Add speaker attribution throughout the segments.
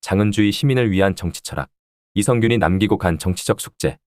Speaker 1: 장은주의 시민을 위한 정치 철학. 이성균이 남기고 간 정치적 숙제.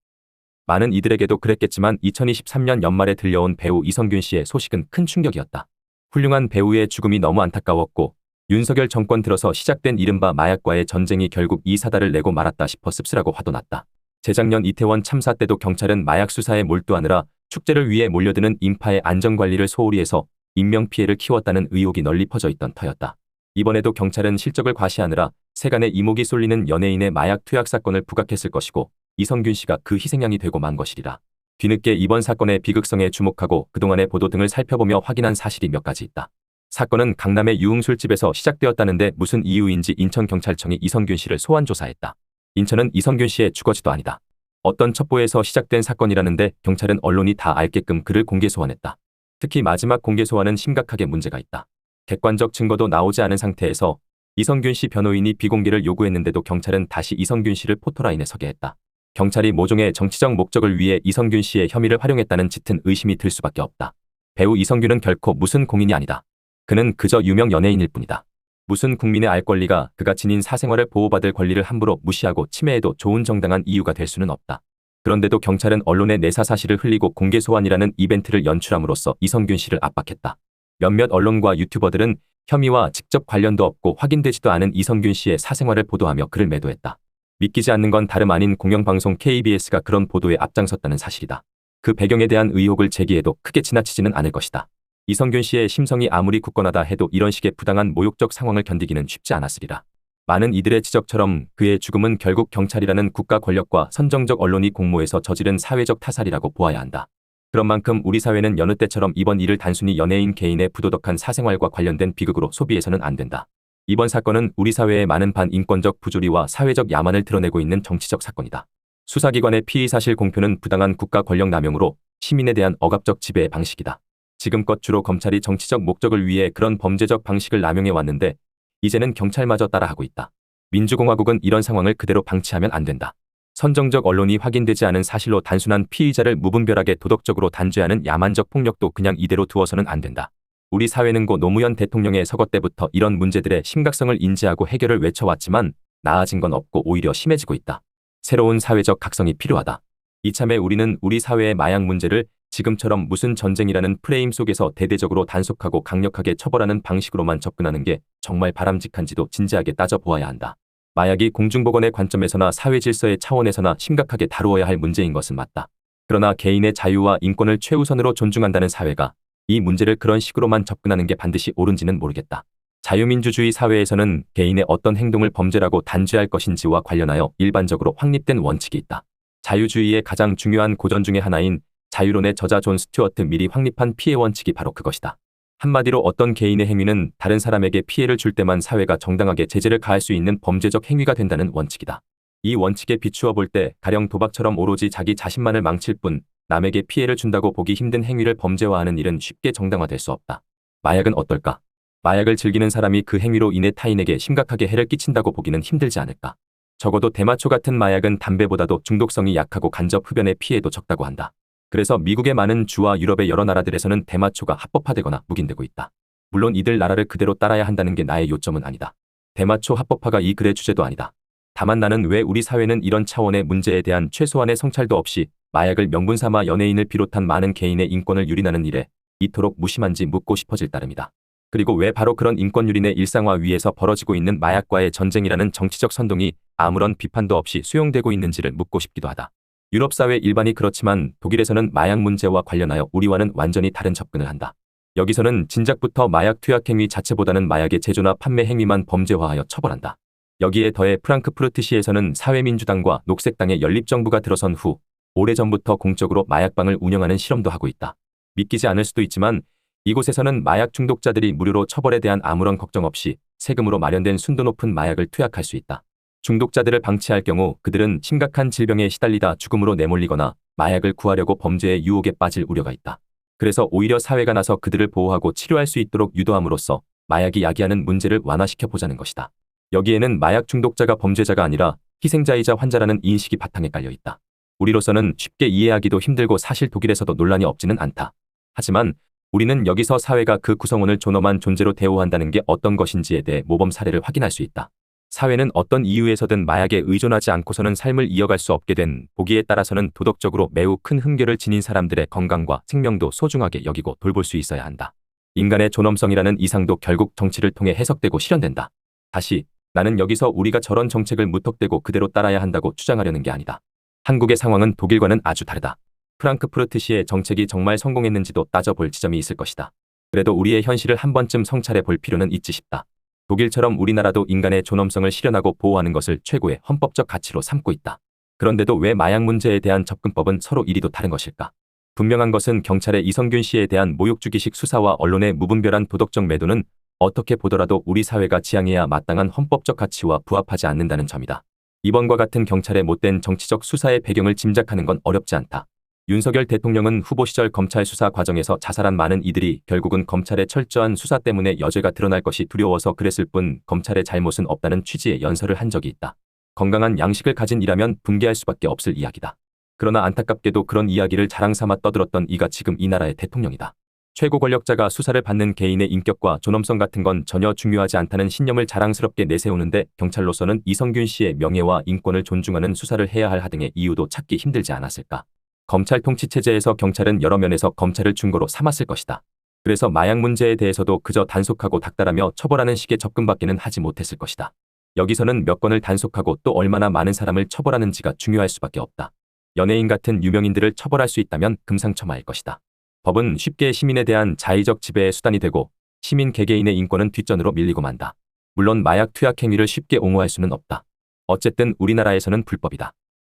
Speaker 1: 많은 이들에게도 그랬겠지만 2023년 연말에 들려온 배우 이성균 씨의 소식은 큰 충격이었다. 훌륭한 배우의 죽음이 너무 안타까웠고 윤석열 정권 들어서 시작된 이른바 마약과의 전쟁이 결국 이 사달을 내고 말았다 싶어 씁쓸하고 화도 났다. 재작년 이태원 참사 때도 경찰은 마약 수사에 몰두하느라 축제를 위해 몰려드는 인파의 안전관리를 소홀히 해서 인명피해를 키웠다는 의혹이 널리 퍼져 있던 터였다. 이번에도 경찰은 실적을 과시하느라 세간의 이목이 쏠리는 연예인의 마약 투약 사건을 부각했을 것이고 이성균 씨가 그 희생양이 되고 만 것이리라. 뒤늦게 이번 사건의 비극성에 주목하고 그동안의 보도 등을 살펴보며 확인한 사실이 몇 가지 있다. 사건은 강남의 유흥술집에서 시작되었다는데 무슨 이유인지 인천경찰청이 이성균 씨를 소환 조사했다. 인천은 이성균 씨의 주거지도 아니다. 어떤 첩보에서 시작된 사건이라는데 경찰은 언론이 다 알게끔 그를 공개 소환했다. 특히 마지막 공개 소환은 심각하게 문제가 있다. 객관적 증거도 나오지 않은 상태에서 이성균 씨 변호인이 비공개를 요구했는데도 경찰은 다시 이성균 씨를 포토라인에 서게 했다. 경찰이 모종의 정치적 목적을 위해 이성균 씨의 혐의를 활용했다는 짙은 의심이 들 수밖에 없다. 배우 이성균은 결코 무슨 공인이 아니다. 그는 그저 유명 연예인일 뿐이다. 무슨 국민의 알 권리가 그가 지닌 사생활을 보호받을 권리를 함부로 무시하고 침해해도 좋은 정당한 이유가 될 수는 없다. 그런데도 경찰은 언론의 내사 사실을 흘리고 공개 소환이라는 이벤트를 연출함으로써 이성균 씨를 압박했다. 몇몇 언론과 유튜버들은 혐의와 직접 관련도 없고 확인되지도 않은 이성균 씨의 사생활을 보도하며 그를 매도했다. 믿기지 않는 건 다름 아닌 공영방송 KBS가 그런 보도에 앞장섰다는 사실이다. 그 배경에 대한 의혹을 제기해도 크게 지나치지는 않을 것이다. 이성균 씨의 심성이 아무리 굳건하다 해도 이런 식의 부당한 모욕적 상황을 견디기는 쉽지 않았으리라. 많은 이들의 지적처럼 그의 죽음은 결국 경찰이라는 국가 권력과 선정적 언론이 공모해서 저지른 사회적 타살이라고 보아야 한다. 그런 만큼 우리 사회는 여느 때처럼 이번 일을 단순히 연예인 개인의 부도덕한 사생활과 관련된 비극으로 소비해서는 안 된다. 이번 사건은 우리 사회의 많은 반인권적 부조리와 사회적 야만을 드러내고 있는 정치적 사건이다. 수사기관의 피의사실 공표는 부당한 국가 권력 남용으로 시민에 대한 억압적 지배의 방식이다. 지금껏 주로 검찰이 정치적 목적을 위해 그런 범죄적 방식을 남용해 왔는데 이제는 경찰마저 따라하고 있다. 민주공화국은 이런 상황을 그대로 방치하면 안 된다. 선정적 언론이 확인되지 않은 사실로 단순한 피의자를 무분별하게 도덕적으로 단죄하는 야만적 폭력도 그냥 이대로 두어서는 안 된다. 우리 사회는 고 노무현 대통령의 서거 때부터 이런 문제들의 심각성을 인지하고 해결을 외쳐왔지만 나아진 건 없고 오히려 심해지고 있다. 새로운 사회적 각성이 필요하다. 이참에 우리는 우리 사회의 마약 문제를 지금처럼 무슨 전쟁이라는 프레임 속에서 대대적으로 단속하고 강력하게 처벌하는 방식으로만 접근하는 게 정말 바람직한지도 진지하게 따져보아야 한다. 마약이 공중보건의 관점에서나 사회질서의 차원에서나 심각하게 다루어야 할 문제인 것은 맞다. 그러나 개인의 자유와 인권을 최우선으로 존중한다는 사회가 이 문제를 그런 식으로만 접근하는 게 반드시 옳은지는 모르겠다. 자유민주주의 사회에서는 개인의 어떤 행동을 범죄라고 단죄할 것인지와 관련하여 일반적으로 확립된 원칙이 있다. 자유주의의 가장 중요한 고전 중의 하나인 자유론의 저자 존 스튜어트 밀이 확립한 피해 원칙이 바로 그것이다. 한마디로 어떤 개인의 행위는 다른 사람에게 피해를 줄 때만 사회가 정당하게 제재를 가할 수 있는 범죄적 행위가 된다는 원칙이다. 이 원칙에 비추어 볼 때 가령 도박처럼 오로지 자기 자신만을 망칠 뿐 남에게 피해를 준다고 보기 힘든 행위를 범죄화하는 일은 쉽게 정당화될 수 없다. 마약은 어떨까? 마약을 즐기는 사람이 그 행위로 인해 타인에게 심각하게 해를 끼친다고 보기는 힘들지 않을까? 적어도 대마초 같은 마약은 담배보다도 중독성이 약하고 간접 흡연의 피해도 적다고 한다. 그래서 미국의 많은 주와 유럽의 여러 나라들에서는 대마초가 합법화되거나 묵인되고 있다. 물론 이들 나라를 그대로 따라야 한다는 게 나의 요점은 아니다. 대마초 합법화가 이 글의 주제도 아니다. 다만 나는 왜 우리 사회는 이런 차원의 문제에 대한 최소한의 성찰도 없이 마약을 명분 삼아 연예인을 비롯한 많은 개인의 인권을 유린하는 일에 이토록 무심한지 묻고 싶어질 따름이다. 그리고 왜 바로 그런 인권 유린의 일상화 위에서 벌어지고 있는 마약과의 전쟁이라는 정치적 선동이 아무런 비판도 없이 수용되고 있는지를 묻고 싶기도 하다. 유럽 사회 일반이 그렇지만 독일에서는 마약 문제와 관련하여 우리와는 완전히 다른 접근을 한다. 여기서는 진작부터 마약 투약 행위 자체보다는 마약의 제조나 판매 행위만 범죄화하여 처벌한다. 여기에 더해 프랑크푸르트시에서는 사회민주당과 녹색당의 연립정부가 들어선 후 오래전부터 공적으로 마약방을 운영하는 실험도 하고 있다. 믿기지 않을 수도 있지만 이곳에서는 마약 중독자들이 무료로 처벌에 대한 아무런 걱정 없이 세금으로 마련된 순도 높은 마약을 투약할 수 있다. 중독자들을 방치할 경우 그들은 심각한 질병에 시달리다 죽음으로 내몰리거나 마약을 구하려고 범죄의 유혹에 빠질 우려가 있다. 그래서 오히려 사회가 나서 그들을 보호하고 치료할 수 있도록 유도함으로써 마약이 야기하는 문제를 완화시켜 보자는 것이다. 여기에는 마약 중독자가 범죄자가 아니라 희생자이자 환자라는 인식이 바탕에 깔려 있다. 우리로서는 쉽게 이해하기도 힘들고 사실 독일에서도 논란이 없지는 않다. 하지만 우리는 여기서 사회가 그 구성원을 존엄한 존재로 대우한다는 게 어떤 것인지에 대해 모범 사례를 확인할 수 있다. 사회는 어떤 이유에서든 마약에 의존하지 않고서는 삶을 이어갈 수 없게 된 보기에 따라서는 도덕적으로 매우 큰 흠결을 지닌 사람들의 건강과 생명도 소중하게 여기고 돌볼 수 있어야 한다. 인간의 존엄성이라는 이상도 결국 정치를 통해 해석되고 실현된다. 다시, 나는 여기서 우리가 저런 정책을 무턱대고 그대로 따라야 한다고 주장하려는 게 아니다. 한국의 상황은 독일과는 아주 다르다. 프랑크푸르트시의 정책이 정말 성공했는지도 따져볼 지점이 있을 것이다. 그래도 우리의 현실을 한 번쯤 성찰해 볼 필요는 있지 싶다. 독일처럼 우리나라도 인간의 존엄성을 실현하고 보호하는 것을 최고의 헌법적 가치로 삼고 있다. 그런데도 왜 마약 문제에 대한 접근법은 서로 이리도 다른 것일까? 분명한 것은 경찰의 이성균 씨에 대한 모욕주기식 수사와 언론의 무분별한 도덕적 매도는 어떻게 보더라도 우리 사회가 지향해야 마땅한 헌법적 가치와 부합하지 않는다는 점이다. 이번과 같은 경찰의 못된 정치적 수사의 배경을 짐작하는 건 어렵지 않다. 윤석열 대통령은 후보 시절 검찰 수사 과정에서 자살한 많은 이들이 결국은 검찰의 철저한 수사 때문에 여죄가 드러날 것이 두려워서 그랬을 뿐 검찰의 잘못은 없다는 취지의 연설을 한 적이 있다. 건강한 양식을 가진 이라면 분개할 수밖에 없을 이야기다. 그러나 안타깝게도 그런 이야기를 자랑삼아 떠들었던 이가 지금 이 나라의 대통령이다. 최고 권력자가 수사를 받는 개인의 인격과 존엄성 같은 건 전혀 중요하지 않다는 신념을 자랑스럽게 내세우는데 경찰로서는 이성균 씨의 명예와 인권을 존중하는 수사를 해야 할 하등의 이유도 찾기 힘들지 않았을까. 검찰 통치체제에서 경찰은 여러 면에서 검찰을 중고로 삼았을 것이다. 그래서 마약 문제에 대해서도 그저 단속하고 닥달하며 처벌하는 식의 접근밖에는 하지 못했을 것이다. 여기서는 몇 건을 단속하고 또 얼마나 많은 사람을 처벌하는지가 중요할 수밖에 없다. 연예인 같은 유명인들을 처벌할 수 있다면 금상첨화일 것이다. 법은 쉽게 시민에 대한 자의적 지배의 수단이 되고 시민 개개인의 인권은 뒷전으로 밀리고 만다. 물론 마약 투약 행위를 쉽게 옹호할 수는 없다. 어쨌든 우리나라에서는 불법이다.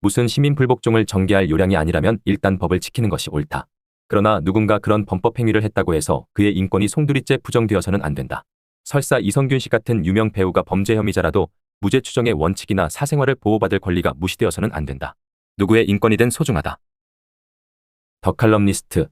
Speaker 1: 무슨 시민 불복종을 전개할 요량이 아니라면 일단 법을 지키는 것이 옳다. 그러나 누군가 그런 범법 행위를 했다고 해서 그의 인권이 송두리째 부정되어서는 안 된다. 설사 이성균 씨 같은 유명 배우가 범죄 혐의자라도 무죄 추정의 원칙이나 사생활을 보호받을 권리가 무시되어서는 안 된다. 누구의 인권이든 소중하다. 더 칼럼니스트